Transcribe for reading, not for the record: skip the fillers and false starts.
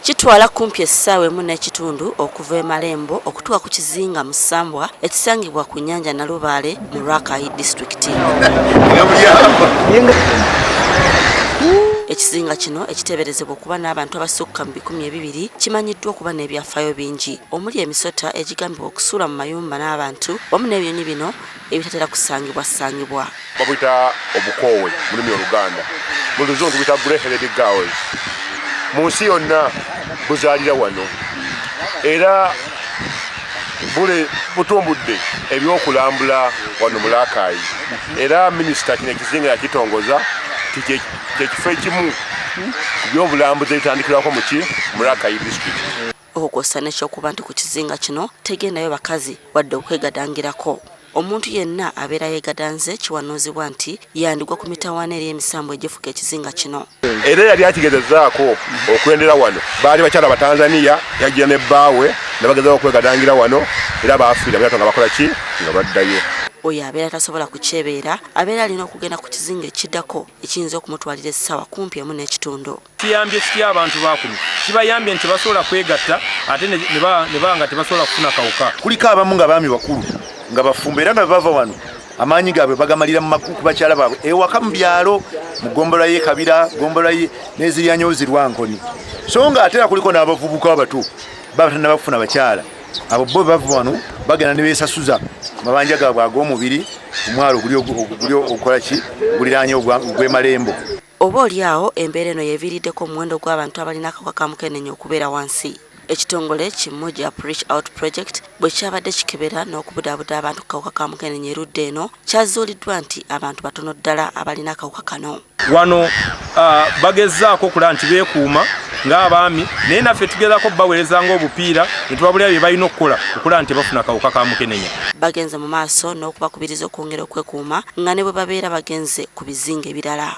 Kitwala kumpi essaawa emu n'ekitundu okuva e Malembo okutuuka ku kizinga Musambwa ekisangibwa ku nnyanja Nalubaale mu Rakai District. Ekizinga kino ekiteeberezebwa okuba n'abantu abasukka mu 200 kimanyiddwa okuba n'ebyafaayo bingi omuli emisota egigambibwa okusuula mu mayumba n'abantu wamu n'ebyonyi bino ebitatera kusangibwa. Babuyita obukoowe mu lulimi Oluganda, mu Luzungu buyita grey-headed gulls. Mu nsi yonna buzaalira wano era butumbudde ebyokulambula wano mu Rakai era minisita kino ekizinga yakitongoza kyekifo ekimu ku byobulambuzi ebitandikirwako mu Rakai District. Okukosa n'ekyokuba nti ku kizinga kino tegendayo bakazi wadde okwegadangirako. Omuntu yenna abeera yeegadanze kiwanuuzibwa nti yandigwa ku mitawaana eri emisambo egifuka ekizinga kino. Era yali akigezezaako okwendera wano baali bakyala Batanzania yajja ne bbaawe ne bagezaako okwegadangira wano era baafiira byato nga bakola ki nga baddayo. Oyo abeera tasobola kukyebeera abeera alina okugenda ku kizinga ekiddako ekiyinza okumutwalira essaawa kumpi emu n'ekitundu. Kiyambye kitya abantu bakumi kibayambye nti basobola kwegatta ate ne baba nga tebasobola kufuna kawuka. Kuliko abamu nga baami bakulu nga bafumba era nga bava wano amaanyi gaabwe bagamalira mu makuku bakyala baabwe ewaka mu byalo mu ggombolola y'e Kabira, ggombolola n'eziryanyozi Rwankoni. So nga ate kuliko n'abavubuka abato baba tannabafuna bakyala abo bo bava wano bagenda ne beesasuza mabanja gaabwe ag'omubiri omwalo guli okola ki guliraanye ogw'e Malembo. Oba oli awo embeera eno yeeviiriddeko omuwendo gw'abantu abalina akawuka ka mukenenya okubeera wansi. Ekitongole Kimoja Reach Out Project bwe kyabadde kikebera n'okubudaabuda abantu ku kawuka ka mukenenya erudda eno kyazuuliddwa nti abantu batono ddala abalina akawuka kano. Wano bagezaako okulaba nti beekuuma ng'abaami naye naffe tugezaako baweereza ng'obupiira ne tubabulira bye balina okukola okulaba nti bafuna akawuka ka mukenenya. Bagenze mu maaso n'okubakubiriza okwongera okwekuuma nga ne bwe babeera bagenze ku bizinga ebirala.